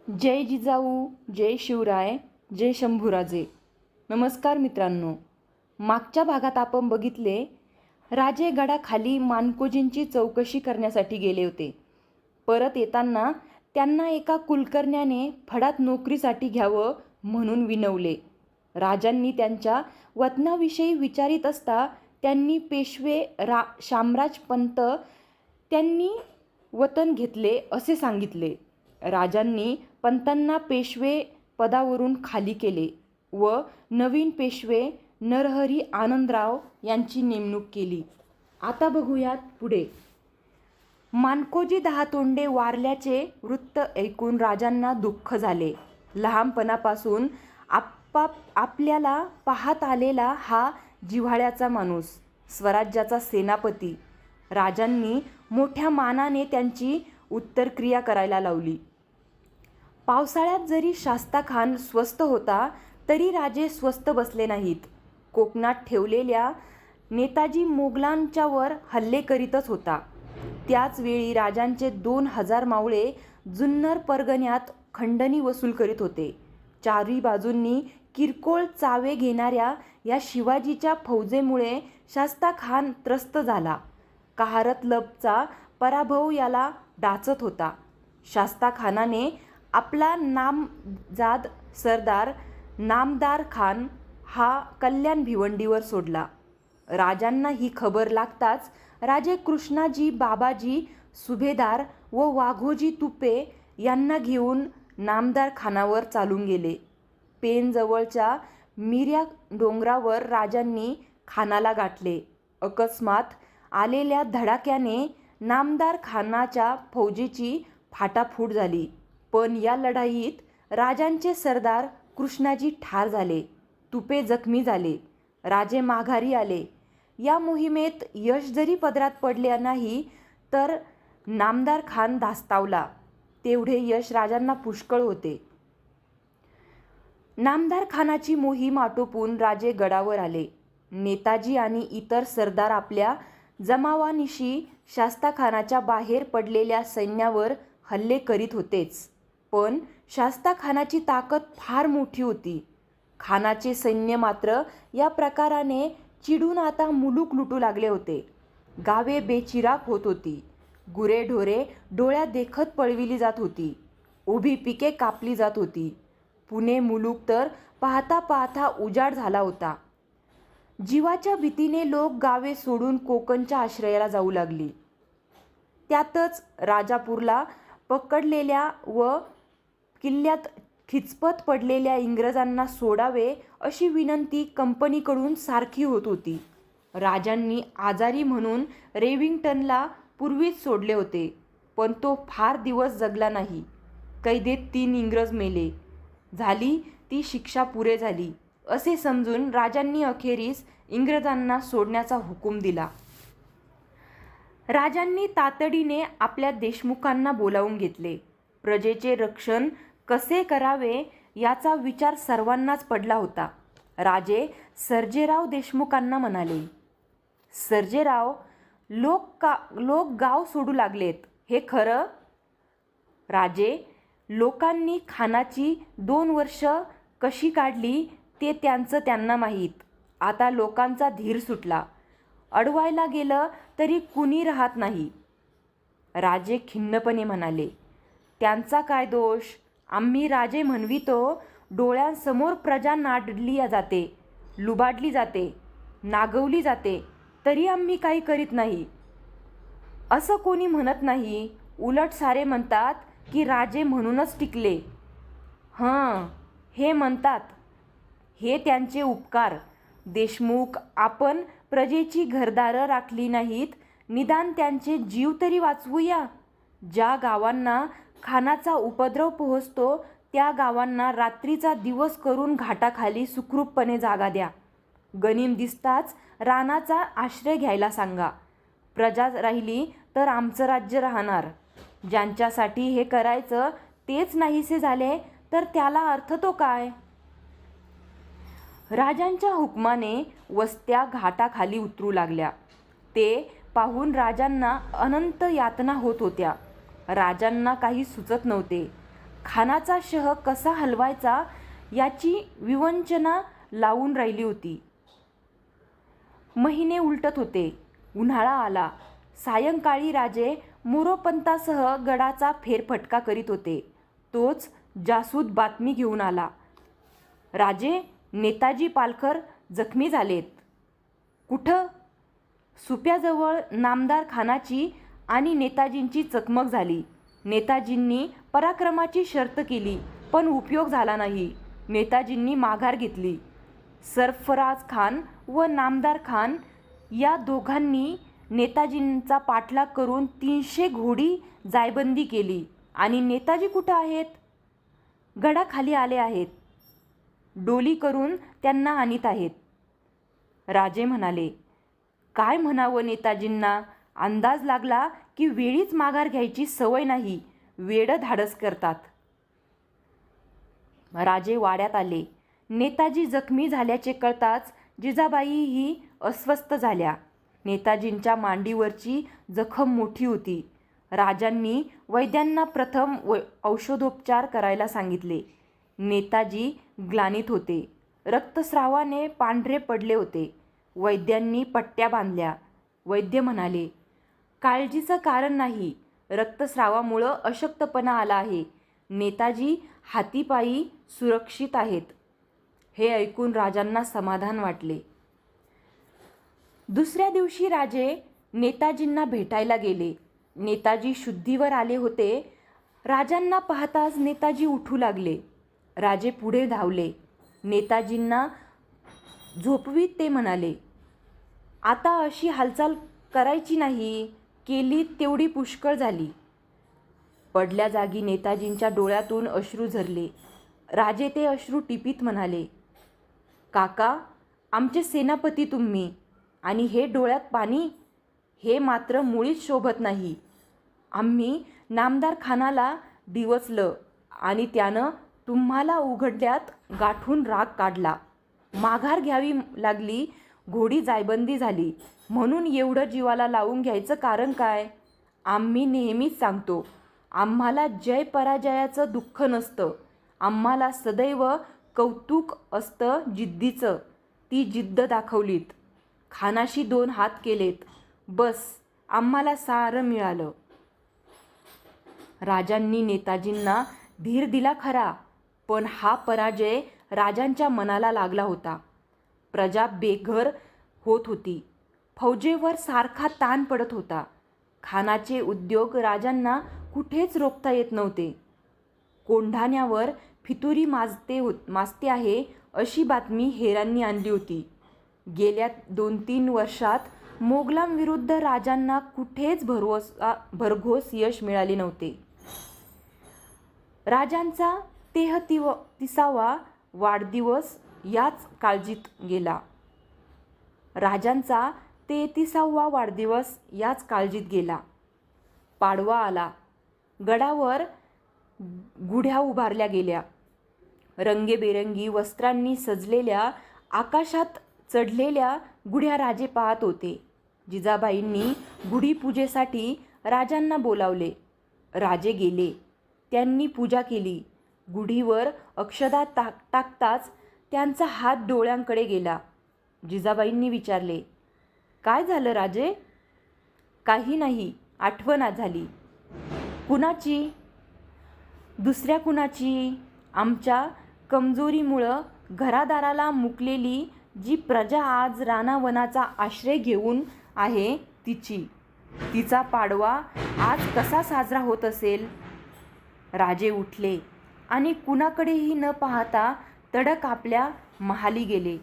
जय जिजाऊ, जय शिवराय, जय शंभूराजे. नमस्कार मित्रांनो. मागच्या भागात आपण बघितले राजे गडाखाली मानकोजींची चौकशी करण्यासाठी गेले होते. परत येताना त्यांना एका कुलकर्ण्याने फडात नोकरीसाठी घ्यावं म्हणून विनवले. राजांनी त्यांच्या वतनाविषयी विचारित असता त्यांनी पेशवे शामराज पंत त्यांनी वतन घेतले असे सांगितले. राजांनी पंतांना पेशवे पदावरून खाली केले व नवीन पेशवे नरहरी आनंदराव यांची नेमणूक केली. आता बघूयात पुढे. मानकोजी दहातोंडे वारल्याचे वृत्त ऐकून राजांना दुःख झाले. लहानपणापासून आपल्याला पाहत आलेला हा जिव्हाळ्याचा माणूस, स्वराज्याचा सेनापती. राजांनी मोठ्या मानाने त्यांची उत्तरक्रिया करायला लावली. पावसाळ्यात जरी शास्ताखान स्वस्त होता तरी राजे स्वस्त बसले नाहीत. कोकणात ठेवलेल्या नेताजी मोगलांच्यावर हल्ले करीतच होता. त्याच वेळी राजांचे 2000 मावळे जुन्नर परगण्यात खंडणी वसूल करीत होते. चारी बाजूंनी किरकोळ चावे घेणाऱ्या या शिवाजीच्या फौजेमुळे शास्ताखान त्रस्त झाला. कहारतलबचा पराभव याला डाचत होता. शास्ताखानाने आपला नामजाद सरदार नामदार खान हा कल्याण भिवंडीवर सोडला. राजांना ही खबर लागताच राजे कृष्णाजी बाबाजी सुभेदार व वाघोजी तुपे यांना घेऊन नामदार खानावर चालून गेले. पेणजवळच्या मिऱ्या डोंगरावर राजांनी खानाला गाठले. अकस्मात आलेल्या धडाक्याने नामदार खानाच्या फौजेची फाटाफूट झाली. पण या लढाईत राजांचे सरदार कृष्णाजी ठार झाले. तुपे जखमी झाले. राजे माघारी आले. या मोहिमेत यश जरी पदरात पडले नाही तर नामदार खान धास्तावला. तेवढे यश राजांना पुष्कळ होते. नामदार खानाची मोहीम आटोपून राजे गडावर आले. नेताजी आणि इतर सरदार आपल्या जमावानिशी शास्ताखानाच्या बाहेर पडलेल्या सैन्यावर हल्ले करीत होतेच. पण शास्ताखानाची ताकद फार मोठी होती. खानाचे सैन्य मात्र या प्रकाराने चिडून आता मुलूक लुटू लागले होते. गावे बेचिराख होत होती. गुरेढोरे डोळ्यात देखत पळविली जात होती. उभी पिके कापली जात होती. पुणे मुलूक तर पाहता पाहता उजाड झाला होता. जीवाच्या भीतीने लोक गावे सोडून कोकणच्या आश्रयाला जाऊ लागली. त्यातच राजापूरला पकडलेल्या व किल्ल्यात खिचपत पडलेल्या इंग्रजांना सोडावे अशी विनंती कंपनीकडून सारखी होत होती. राजांनी आजारी म्हणून रेविंग्टनला पूर्वीच सोडले होते, पण तो फार दिवस जगला नाही. कैदेत 3 इंग्रज मेले. झाली ती शिक्षा पुरे झाली असे समजून राजांनी अखेरीस इंग्रजांना सोडण्याचा हुकूम दिला. राजांनी तातडीने आपल्या देशमुखांना बोलावून घेतले. प्रजेचे रक्षण कसे करावे याचा विचार सर्वांनाच पडला होता. राजे सर्जेराव देशमुखांना म्हणाले, सर्जेराव, लोक गाव सोडू लागलेत, हे खरं? राजे, लोकांनी खानाची 2 वर्ष कशी काढली ते त्यांचं त्यांना माहीत. आता लोकांचा धीर सुटला. अडवायला गेलं तरी कुणी राहत नाही. राजे खिन्नपणे म्हणाले, त्यांचा काय दोष? आम्ही राजे म्हणवितो. डोळ्यांसमोर प्रजा नाडली जाते, लुबाडली जाते, नागवली जाते, तरी आम्ही काही करीत नाही असं कोणी म्हणत नाही. उलट सारे म्हणतात की राजे म्हणूनच टिकले. हे म्हणतात. हे त्यांचे उपकार. देशमुख, आपण प्रजेची घरदारं राखली नाहीत, निदान त्यांचे जीव तरी वाचवूया. ज्या गावांना खानाचा उपद्रव पोहोचतो त्या गावांना रात्रीचा दिवस करून घाटाखाली सुखरूपपणे जागा द्या. गनीम दिसताच रानाचा आश्रय घ्यायला सांगा. प्रजा राहिली तर आमचं राज्य राहणार. ज्यांच्यासाठी हे करायचं तेच नाहीसे झाले तर त्याला अर्थ तो काय? राजांच्या हुकमाने वस्त्या घाटाखाली उतरू लागल्या. ते पाहून राजांना अनंत यातना होत होत्या. राजांना काही सुचत नव्हते. खानाचा शह कसा हलवायचा याची विवंचना लावून राहिली होती. महिने उलटत होते. उन्हाळा आला. सायंकाळी राजे मोरोपंतासह गडाचा फेरफटका करीत होते. तोच जासूद बातमी घेऊन आला. राजे, नेताजी पालखर जखमी झालेत. कुठं? सुप्याजवळ नामदार खानाची आणि नेताजींची चकमक झाली. नेताजींनी पराक्रमाची शर्त केली, पण उपयोग झाला नाही. नेताजींनी माघार घेतली. सरफराज खान व नामदार खान या दोघांनी नेताजींचा पाठलाग करून 300 घोडी जायबंदी केली. आणि नेताजी कुठं आहेत? गडाखाली आले आहेत. डोली करून त्यांना आणीत आहेत. राजे म्हणाले, काय म्हणावं नेताजींना? अंदाज लागला की वेळीच माघार घ्यायची सवय नाही. वेडं धाडस करतात. राजे वाड्यात आले. नेताजी जखमी झाल्याचे कळताच जिजाबाईही अस्वस्थ झाल्या. नेताजींच्या मांडीवरची जखम मोठी होती. राजांनी वैद्यांना प्रथम औषधोपचार करायला सांगितले. नेताजी ग्लानीत होते. रक्तस्रावाने पांढरे पडले होते. वैद्यांनी पट्ट्या बांधल्या. वैद्य म्हणाले, काळजीचं कारण नाही. रक्तस्रावामुळं अशक्तपणा आला आहे. नेताजी हातीपायी सुरक्षित आहेत. हे ऐकून राजांना समाधान वाटले. दुसऱ्या दिवशी राजे नेताजींना भेटायला गेले. नेताजी शुद्धीवर आले होते. राजांना पाहताच नेताजी उठू लागले. राजे पुढे धावले. नेताजींना झोपवीत ते म्हणाले, आता अशी हालचाल करायची नाही. केली तेवढी पुष्कळ झाली. पडल्या जागी नेताजींच्या डोळ्यातून अश्रू झरले. राजे ते अश्रू टिपीत म्हणाले, काका, आमचे सेनापती तुम्ही, आणि हे डोळ्यात पाणी? हे मात्र मुळीच शोभत नाही. आम्ही नामदार खानाला डिवचलं आणि त्यानं तुम्हाला उघडल्यात गाठून राग काढला. माघार घ्यावी लागली. घोडी जायबंदी झाली. म्हणून एवढं जीवाला लावून घ्यायचं कारण काय? आम्ही नेहमीच सांगतो, आम्हाला जय पराजयाचं दुःख नसतं. आम्हाला सदैव कौतुक असतं जिद्दीचं. ती जिद्द दाखवलीत. खानाशी 2 हात केलेत. बस, आम्हाला सारं मिळालं. राजांनी नेताजींना धीर दिला खरा, पण हा पराजय राजांच्या मनाला लागला होता. प्रजा बेघर होत होती. फौजेवर सारखा ताण पडत होता. खानाचे उद्योग राजांना कुठेच रोखता येत नव्हते. कोंढाण्यावर फितुरी माजते आहे अशी बातमी हेरांनी आणली होती. गेल्या 2-3 वर्षात मोगलांविरुद्ध राजांना कुठेच भरघोस यश मिळाले नव्हते. राजांचा 33वा वाढदिवस याच काळजीत गेला. पाडवा आला. गडावर गुढ्या उभारल्या गेल्या. रंगेबेरंगी वस्त्रांनी सजलेल्या, आकाशात चढलेल्या गुढ्या राजे पाहत होते. जिजाबाईंनी गुढीपूजेसाठी राजांना बोलावले. राजे गेले. त्यांनी पूजा केली. गुढीवर अक्षदा टाकताच त्यांचा हात डोळ्यांकडे गेला. जिजाबाईंनी विचारले, काय झालं राजे? काही नाही, आठवण झाली. कुणाची? दुसऱ्या कुणाची? आमच्या कमजोरीमुळं घरादाराला मुकलेली जी प्रजा आज रानावनाचा आश्रय घेऊन आहे तिची. तिचा पाडवा आज कसा साजरा होत असेल? राजे उठले आणि कुणाकडेही न पाहता तडक आपल्या महाली गेले.